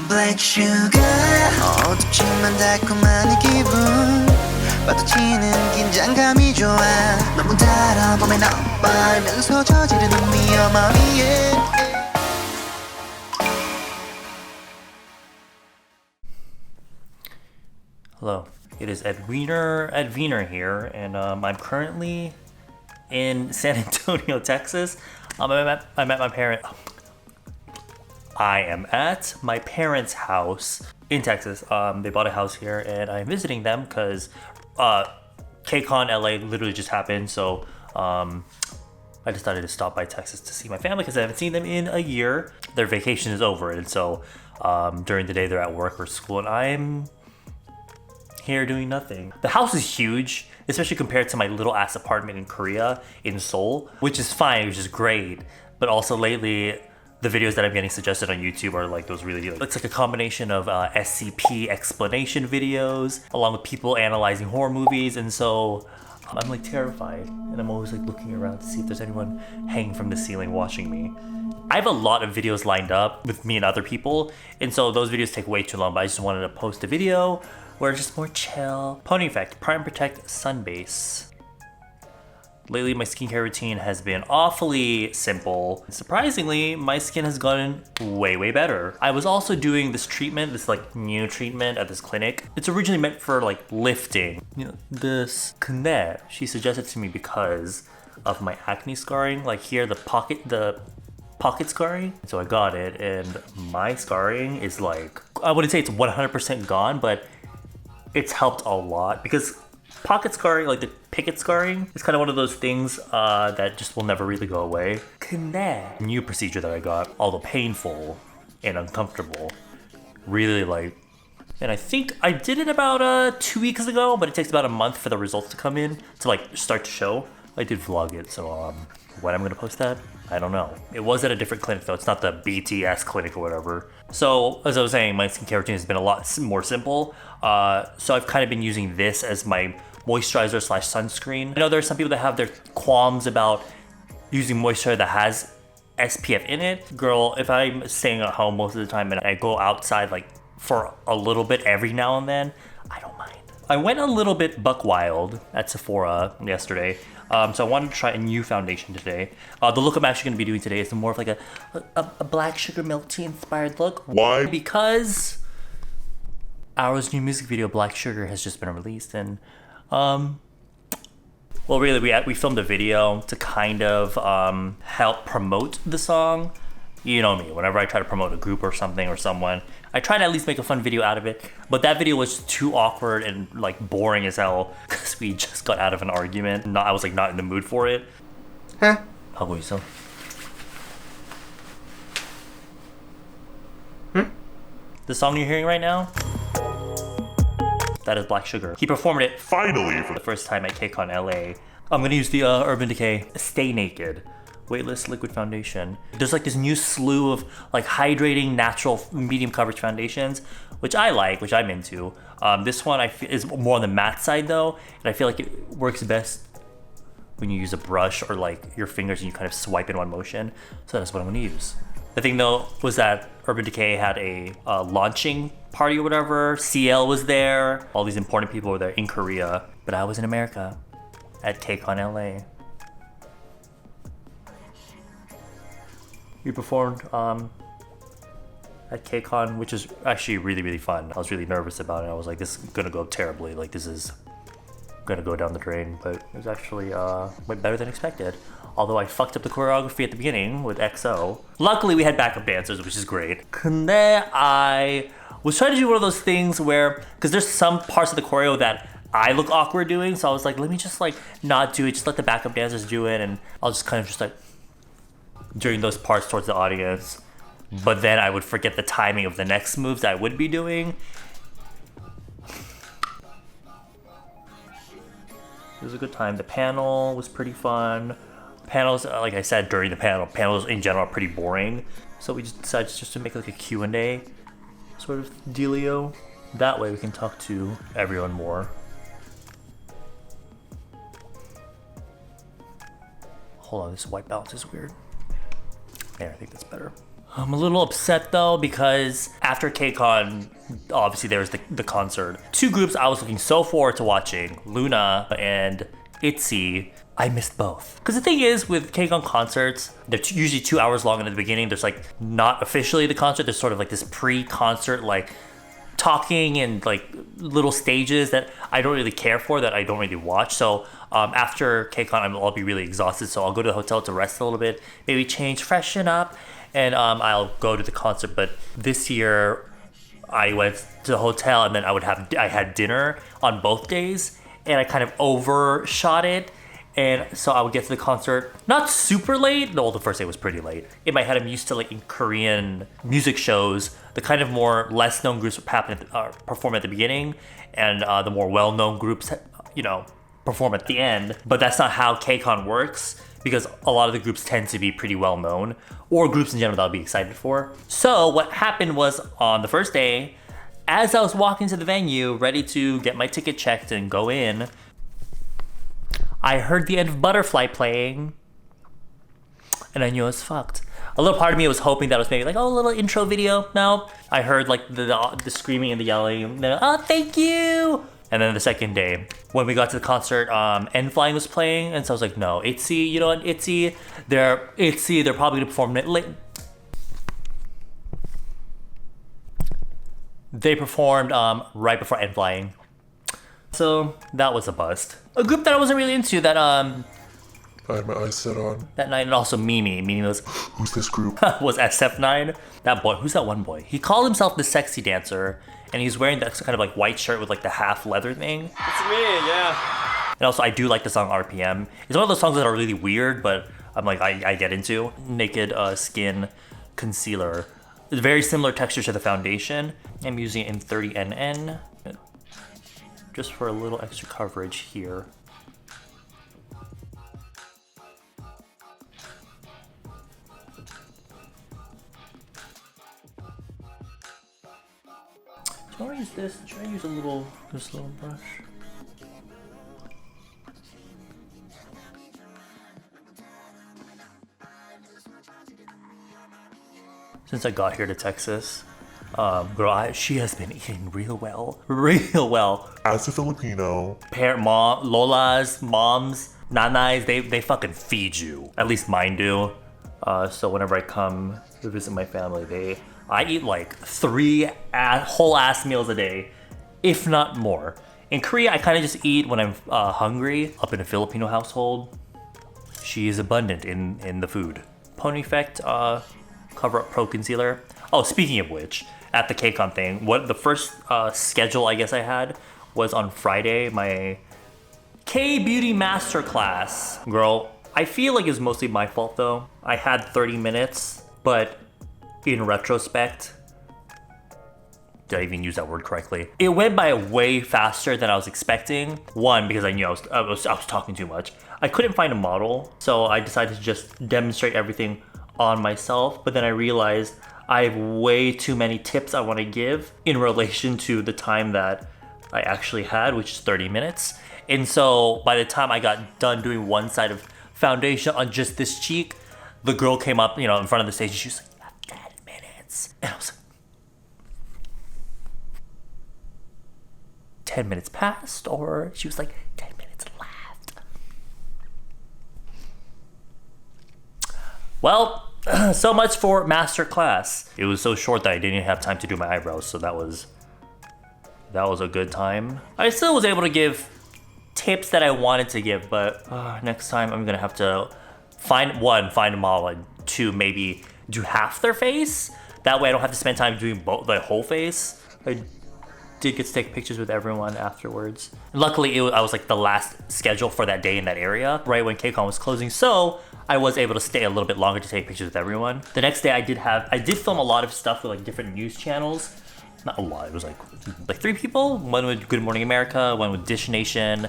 Black sugar 어둡지만 달콤한 이 기분 빠져치는 긴장감이 좋아 너무 달아 봄에 나빠면서 저지르는 위험함 위에 Hello, it is Ed Wiener here, and I'm currently in San Antonio, Texas. I'm at my parent. I am at my parents' house in Texas. They bought a house here, and I'm visiting them because KCON LA literally just happened. So I decided to stop by Texas to see my family because I haven't seen them in a year. Their vacation is over, and so during the day they're at work or school, and I'm here doing nothing. The house is huge, especially compared to my little ass apartment in Korea, in Seoul, which is fine, which is great. But also lately, the videos that I'm getting suggested on YouTube are like those really, it's like a combination of SCP explanation videos, along with people analyzing horror movies. And so I'm like terrified. And I'm always like looking around to see if there's anyone hanging from the ceiling watching me. I have a lot of videos lined up with me and other people. And so those videos take way too long, but I just wanted to post a video where it's just more chill. Pony Effect, Prime Protect Sun Base. Lately, my skincare routine has been awfully simple. Surprisingly, my skin has gotten way, way better. I was also doing this treatment, this like new treatment at this clinic. It's originally meant for like lifting. You know, this Kune, she suggested to me because of my acne scarring, like here, the pocket scarring. So I got it, and my scarring is like, I wouldn't say it's 100% gone, but it's helped a lot because pocket scarring, like the picket scarring, is kind of one of those things that just will never really go away. Connect. New procedure that I got, although painful and uncomfortable, really like, and I think I did it about 2 weeks ago, but it takes about a month for the results to come in to like start to show. I did vlog it, so when I'm gonna post that, I don't know. It was at a different clinic though. It's not the BTS clinic or whatever. So as I was saying, my skincare routine has been a lot more simple. So I've kind of been using this as my moisturizer / sunscreen. I know there are some people that have their qualms about using moisturizer that has SPF in it. Girl, if I'm staying at home most of the time and I go outside like for a little bit every now and then, I don't mind. I went a little bit buck wild at Sephora yesterday. So I wanted to try a new foundation today. The look I'm actually going to be doing today is more of like a black sugar milk tea inspired look. Why? Because Aora's new music video, Black Sugar, has just been released, and well, really, we filmed a video to kind of help promote the song. You know me, whenever I try to promote a group or something or someone, I try to at least make a fun video out of it. But that video was too awkward and like boring as hell because we just got out of an argument. I was like not in the mood for it. Huh? How about yourself? The song you're hearing right now, that is Black Sugar. He performed it Finally! for the first time at KCON LA. I'm gonna use the Urban Decay Stay Naked Weightless Liquid Foundation. There's like this new slew of like hydrating natural medium coverage foundations, which I like, which I'm into. This one I feel is more on the matte side though, and I feel like it works best when you use a brush or like your fingers and you kind of swipe in one motion. So that's what I'm gonna use. The thing though was that Urban Decay had a launching party or whatever. CL was there. All these important people were there in Korea, but I was in America at KCON LA. We performed at KCON, which is actually really, really fun. I was really nervous about it. I was like, this is gonna go terribly. Like this is gonna go down the drain, but it was actually went better than expected. Although I fucked up the choreography at the beginning with EXO. Luckily we had backup dancers, which is great. I was trying to do one of those things where, because there's some parts of the choreo that I look awkward doing, so I was like, let me just like not do it, just let the backup dancers do it, and I'll just kind of just like during those parts towards the audience. But then I would forget the timing of the next moves that I would be doing. It was a good time. The panel was pretty fun. Panels, like I said during the panels in general are pretty boring. So we just decided just to make like a Q&A sort of dealio. That way we can talk to everyone more. Hold on, this white balance is weird. Yeah, I think that's better. I'm a little upset though because after KCON, obviously there was the concert. Two groups I was looking so forward to watching, Luna and ITZY. I missed both. Because the thing is with KCON concerts, they're usually 2 hours long in the beginning. There's like not officially the concert. There's sort of like this pre-concert like talking and like little stages that I don't really care for, that I don't really watch. So after KCON, I'll be really exhausted. So I'll go to the hotel to rest a little bit, maybe change, freshen up, and I'll go to the concert. But this year, I went to the hotel and then I had dinner on both days, and I kind of overshot it. And so I would get to the concert not super late. No, the first day was pretty late. In my head, I'm used to like in Korean music shows, the kind of more less known groups perform at the beginning, and the more well known groups, perform at the end. But that's not how KCON works, because a lot of the groups tend to be pretty well known, or groups in general that I'll be excited for. So what happened was on the first day, as I was walking to the venue, ready to get my ticket checked and go in, I heard the end of Butterfly playing, and I knew I was fucked. A little part of me was hoping that it was maybe like, oh, a little intro video. No, I heard like the screaming and the yelling, and then, oh, thank you. And then the second day, when we got to the concert, End Flying was playing, and so I was like, no, ITZY, you know what, ITZY, they're probably gonna perform it late. They performed right before End Flying. So that was a bust. A group that I wasn't really into that I had my eyes set on that night, and also Mimi was who's this group? was SF9. That boy, who's that one boy? He called himself the sexy dancer, and he's wearing that kind of like white shirt with like the half leather thing. It's me, yeah. And also I do like the song RPM. It's one of those songs that are really weird, but I'm like I get into. Naked Skin Concealer. It's very similar texture to the foundation. I'm using it in 30NN. Just for a little extra coverage here. Do I use this? Should I use this little brush? Since I got here to Texas, girl, she has been eating real well. As a Filipino, Lolas, moms, nanais, they fucking feed you. At least mine do. So whenever I come to visit my family, I eat like 3 whole ass meals a day, if not more. In Korea, I kind of just eat when I'm hungry. Up in a Filipino household, she is abundant in the food. Pony Effect Cover Up Pro Concealer. Oh, speaking of which, at the KCON thing, the first schedule I guess I had was on Friday, my K-Beauty Masterclass. Girl, I feel like it's mostly my fault though. I had 30 minutes, but in retrospect, did I even use that word correctly? It went by way faster than I was expecting. One, because I knew I was talking too much. I couldn't find a model, so I decided to just demonstrate everything on myself, but then I realized I have way too many tips I want to give in relation to the time that I actually had, which is 30 minutes. And so by the time I got done doing one side of foundation on just this cheek, the girl came up, in front of the stage, and she was like, you have 10 minutes. And I was like, 10 minutes passed, or she was like, 10 minutes left. Well, so much for masterclass. It was so short that I didn't even have time to do my eyebrows, so that was a good time. I still was able to give tips that I wanted to give, but next time I'm gonna have to find a model, and 2, maybe do half their face. That way I don't have to spend time doing the whole face. I did get to take pictures with everyone afterwards. Luckily, I was like the last schedule for that day in that area, right when KCON was closing, so I was able to stay a little bit longer to take pictures with everyone. The next day I did film a lot of stuff with like different news channels. Not a lot, it was like 3 people. One with Good Morning America, one with Dish Nation,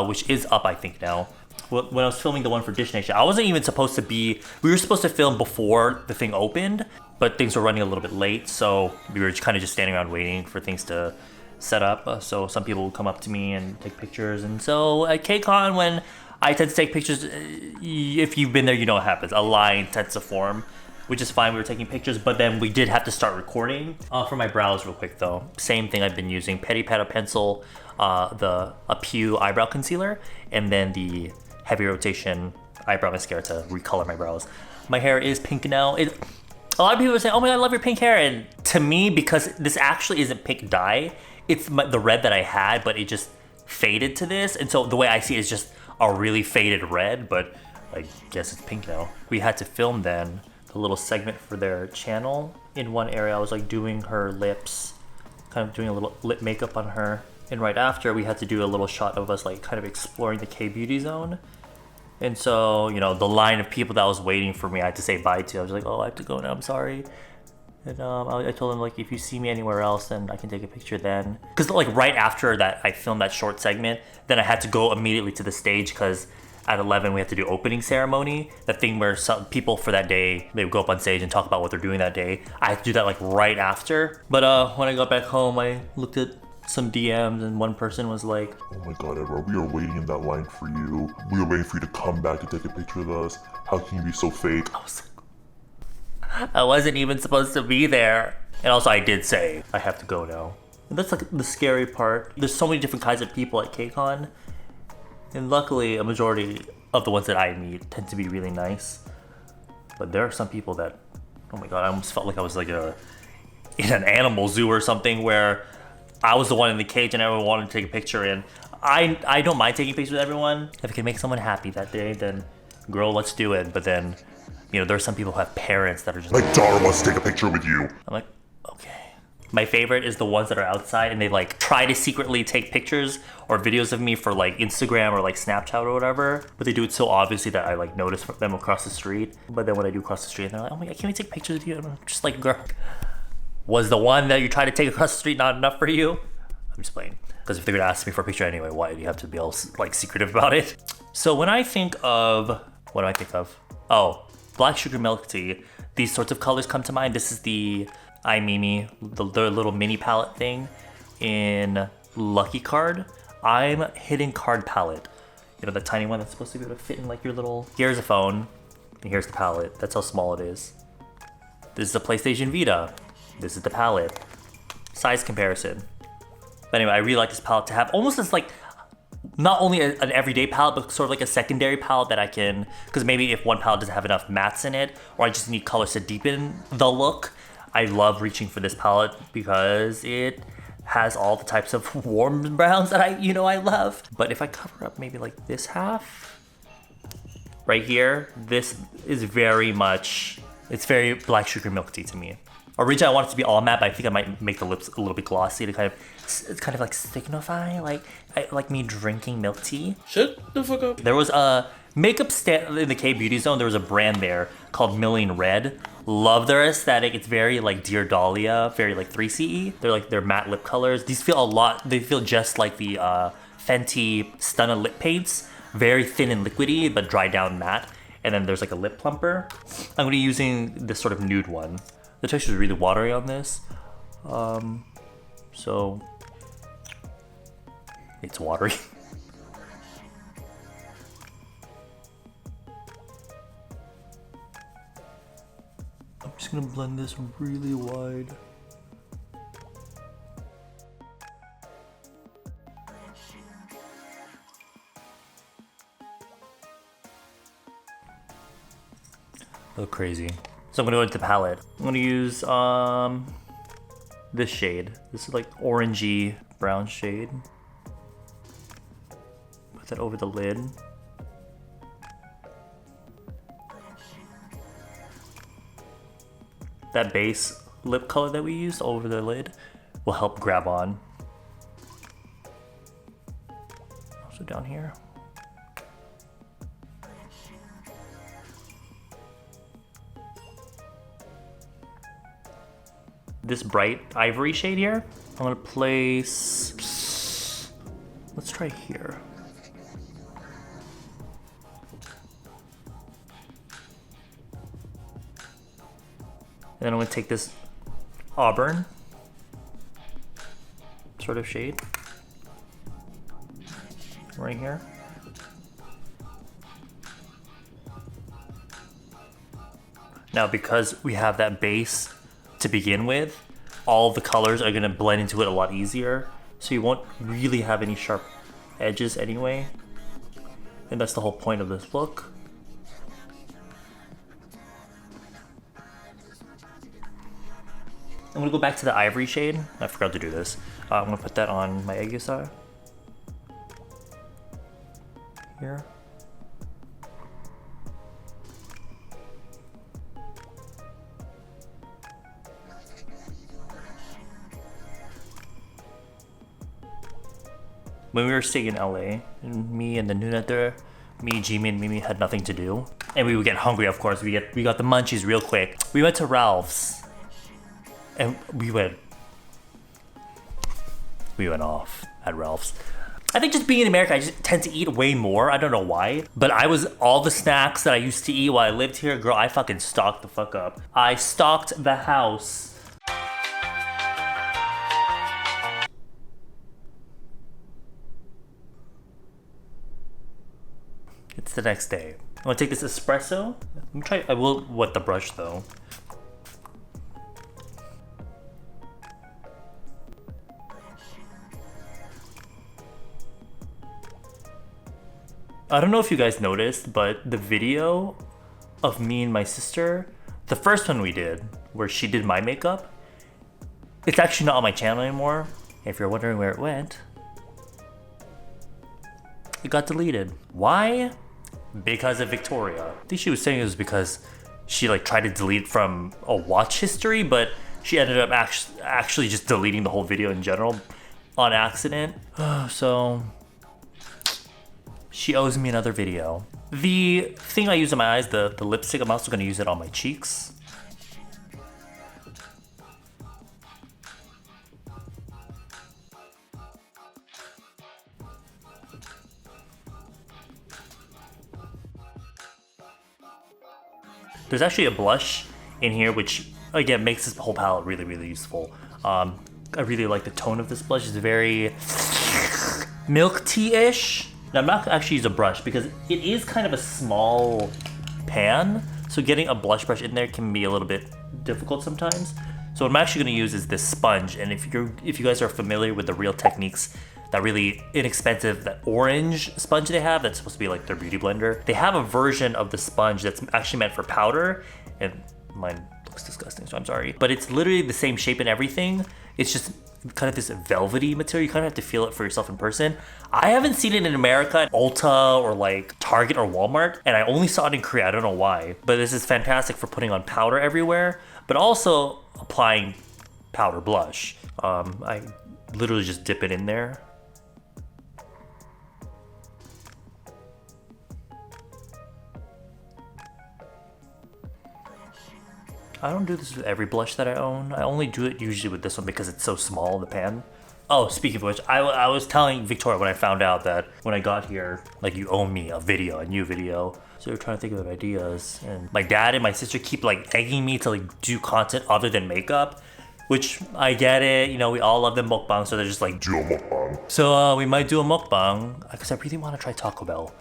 which is up I think now. When I was filming the one for Dish Nation, I wasn't even supposed to be, we were supposed to film before the thing opened, but things were running a little bit late, so we were kind of just standing around waiting for things to set up. So some people would come up to me and take pictures, and so at KCON, when I tend to take pictures, if you've been there, you know what happens. A line tends to form which is fine. We were taking pictures, but then we did have to start recording. For my brows real quick though, same thing I've been using, peripera pencil, a Pew eyebrow concealer, and then the heavy rotation eyebrow mascara to recolor my brows. My hair is pink now. A lot of people say, oh my god, I love your pink hair. And to me, because this actually isn't pink dye, it's the red that I had, but it just faded to this. And so the way I see it is just a really faded red, but I guess it's pink now. We had to film then the little segment for their channel. In one area, I was like doing her lips, kind of doing a little lip makeup on her. And right after, we had to do a little shot of us like kind of exploring the K-beauty zone. And so, you know, the line of people that was waiting for me, I had to say bye to. I was like, oh, I have to go now, I'm sorry. And I told them, like, if you see me anywhere else, then I can take a picture then. Because, like, right after that, I filmed that short segment, then I had to go immediately to the stage because at 11, we had to do opening ceremony. That thing where some people for that day, they would go up on stage and talk about what they're doing that day. I had to do that, like, right after. But when I got back home, I looked at some DMs and one person was like, Oh my god, Eyebrow, we are waiting in that line for you. We are waiting for you to come back to take a picture with us. How can you be so fake? I wasn't even supposed to be there. And also I did say, I have to go now. And that's like the scary part. There's so many different kinds of people at KCON. And luckily, a majority of the ones that I meet tend to be really nice. But there are some people that, oh my god, I almost felt like I was like in an animal zoo or something where I was the one in the cage and everyone wanted to take a picture. And I don't mind taking pictures with everyone. If it can make someone happy that day, then girl, let's do it. But then, you know, there are some people who have parents that are just My daughter wants to take a picture with you. I'm like, okay. My favorite is the ones that are outside and they like try to secretly take pictures or videos of me for like Instagram or like Snapchat or whatever. But they do it so obviously that I like notice them across the street. But then when I do cross the street, they're like, oh my god, can we take pictures with you? And I'm just like, girl, was the one that you tried to take across the street not enough for you? I'm just playing. Because if they're gonna ask me for a picture anyway, why do you have to be all like secretive about it? So when I think of, what do I think of? Oh, black sugar milk tea. These sorts of colors come to mind. This is the iMimi, the little mini palette thing in Lucky Card. I'm hidden card palette. You know, the tiny one that's supposed to be able to fit in like your little, here's a phone, and here's the palette. That's how small it is. This is the PlayStation Vita. This is the palette. Size comparison. But anyway, I really like this palette to have almost as like, not only an everyday palette, but sort of like a secondary palette that I can, because maybe if one palette doesn't have enough mattes in it, or I just need colors to deepen the look, I love reaching for this palette because it has all the types of warm browns that I love. But if I cover up maybe like this half, right here, this is very much, it's very black sugar milk tea to me. Originally I want it to be all matte, but I think I might make the lips a little bit glossy to kind of like signify like me drinking milk tea. Shut the fuck up. There was a makeup stand in the K-beauty zone. There was a brand there called Milling Red. Love their aesthetic. It's very like Dear Dahlia, very like 3CE. They're like their matte lip colors. These feel they feel just like the Fenty Stunna lip paints. Very thin and liquidy, but dry down matte. And then there's like a lip plumper. I'm gonna be using this sort of nude one. The texture is really watery on this. So it's watery. I'm just gonna blend this really wide. Look crazy. So I'm gonna go into the palette. I'm gonna use this shade. This is like orangey brown shade. Put that over the lid. That base lip color that we used over the lid will help grab on. Also down here. This bright ivory shade here, I'm gonna place, let's try here. And then I'm gonna take this auburn sort of shade right here. Now because we have that base to begin with, all the colors are gonna blend into it a lot easier. So you won't really have any sharp edges anyway. And that's the whole point of this look. I'm gonna go back to the ivory shade. I forgot to do this. I'm gonna put that on my Aoora here. When we were staying in LA, and me and the Nuna there, me, Jimmy, and Mimi had nothing to do. And we would get hungry, of course. We got the munchies real quick. We went to Ralph's. And we went off at Ralph's. I think just being in America, I just tend to eat way more. I don't know why. But all the snacks that I used to eat while I lived here, girl, I fucking stocked the fuck up. I stocked the house. It's the next day. I'm gonna take this espresso. I will wet the brush though. I don't know if you guys noticed, but the video of me and my sister, the first one we did, where she did my makeup, it's actually not on my channel anymore. If you're wondering where it went, it got deleted. Why? Because of Victoria. I think she was saying it was because she like tried to delete from a watch history, but she ended up actually just deleting the whole video in general on accident. So she owes me another video. The thing I use on my eyes, the lipstick, I'm also gonna use it on my cheeks. There's actually a blush in here, which again makes this whole palette really, really useful. I really like the tone of this blush. It's very milk tea-ish. Now I'm not actually use a brush because it is kind of a small pan, so getting a blush brush in there can be a little bit difficult sometimes. So what I'm actually going to use is this sponge, and if you guys are familiar with the Real Techniques, that really inexpensive, that orange sponge they have, that's supposed to be like their beauty blender. They have a version of the sponge that's actually meant for powder, and mine looks disgusting, so I'm sorry. But it's literally the same shape and everything. It's just kind of this velvety material. You kind of have to feel it for yourself in person. I haven't seen it in America at Ulta or like Target or Walmart, and I only saw it in Korea. I don't know why, but this is fantastic for putting on powder everywhere, but also applying powder blush. I literally just dip it in there. I don't do this with every blush that I own. I only do it usually with this one because it's so small, the pan. Oh, speaking of which, I was telling Victoria when I found out that when I got here, like you owe me a new video. So we're trying to think of ideas. And my dad and my sister keep like egging me to like do content other than makeup, which I get it. You know, we all love the mukbang, so they're just like, Do a mukbang. so we might do a mukbang because I really want to try Taco Bell.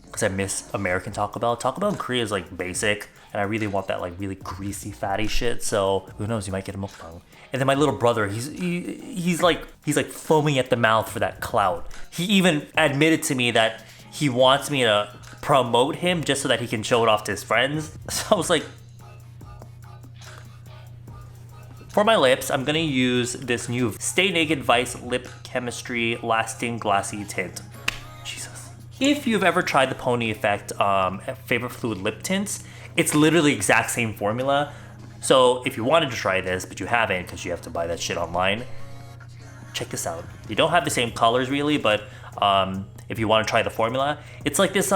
Because I miss American Taco Bell. Taco Bell in Korea is like basic, and I really want that like really greasy, fatty shit. So who knows? You might get a mukbang. And then my little brother, he's like foaming at the mouth for that clout. He even admitted to me that he wants me to promote him just so that he can show it off to his friends. So I was like, for my lips, I'm gonna use this new Stay Naked Vice Lip Chemistry Lasting Glassy Tint. Jesus. If you've ever tried the Pony Effect Favorite Fluid Lip Tints, it's literally the exact same formula. So if you wanted to try this, but you haven't because you have to buy that shit online, check this out. You don't have the same colors really, but if you want to try the formula, it's like this,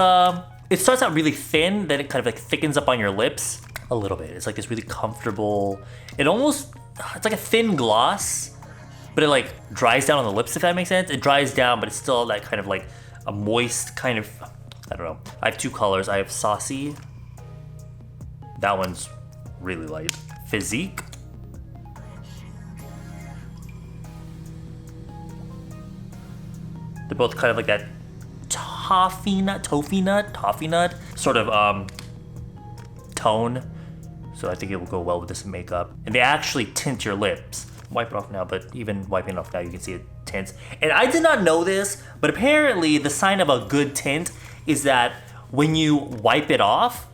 it starts out really thin, then it kind of like thickens up on your lips a little bit. It's like this really comfortable, it's like a thin gloss, but it like dries down on the lips, if that makes sense. It dries down, but it's still that kind of like a moist kind of, I don't know. I have two colors. I have Saucey. That one's really light. Physique. They're both kind of like that toffee nut sort of tone. So I think it will go well with this makeup. And they actually tint your lips. Wipe it off now, but even wiping it off now, you can see it tints. And I did not know this, but apparently the sign of a good tint is that when you wipe it off,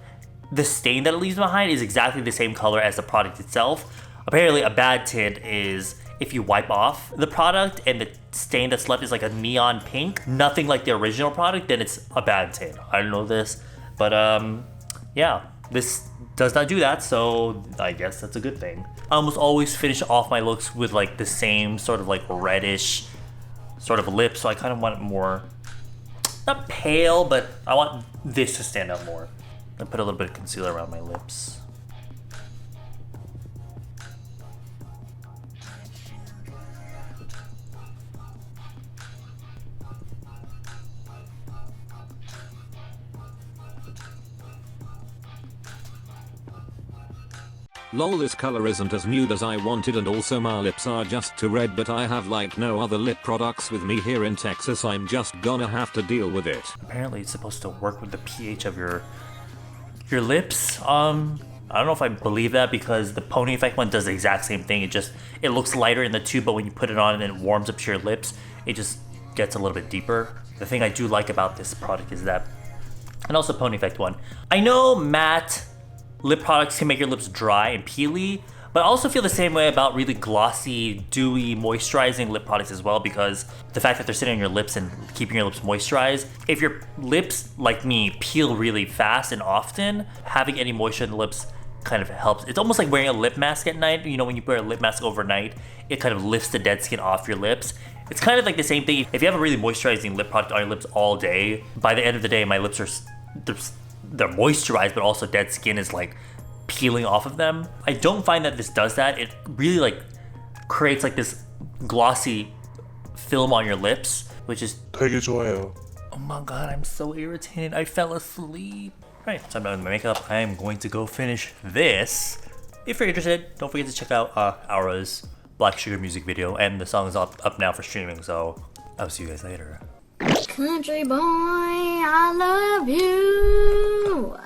the stain that it leaves behind is exactly the same color as the product itself. Apparently a bad tint is if you wipe off the product and the stain that's left is like a neon pink, nothing like the original product, then it's a bad tint. I don't know this, but yeah, this does not do that, so I guess that's a good thing. I almost always finish off my looks with like the same sort of like reddish sort of lip, so I kind of want it more, not pale, but I want this to stand out more. I put a little bit of concealer around my lips. Lol, this color isn't as nude as I wanted, and also my lips are just too red, but I have like no other lip products with me here in Texas. I'm just gonna have to deal with it. Apparently it's supposed to work with the pH of your lips. I don't know if I believe that, because the Pony Effect one does the exact same thing. It looks lighter in the tube, but when you put it on and it warms up to your lips, it just gets a little bit deeper. The thing I do like about this product is that, and also Pony Effect one, I know matte lip products can make your lips dry and peely, but I also feel the same way about really glossy, dewy, moisturizing lip products as well, because the fact that they're sitting on your lips and keeping your lips moisturized, if your lips, like me, peel really fast and often, having any moisture in the lips kind of helps. It's almost like wearing a lip mask at night. You know, when you wear a lip mask overnight, it kind of lifts the dead skin off your lips. It's kind of like the same thing. If you have a really moisturizing lip product on your lips all day, by the end of the day, my lips are they're moisturized, but also dead skin is like peeling off of them. I don't find that this does that. It really like creates like this glossy film on your lips, which is 되게 좋아요. oh my god, I'm so irritated. I fell asleep. Right, so I'm done with my makeup. I am going to go finish this. If you're interested, don't forget to check out Aora's Black Sugar music video, and the song is up now for streaming, so I'll see you guys later. Country boy, I love you.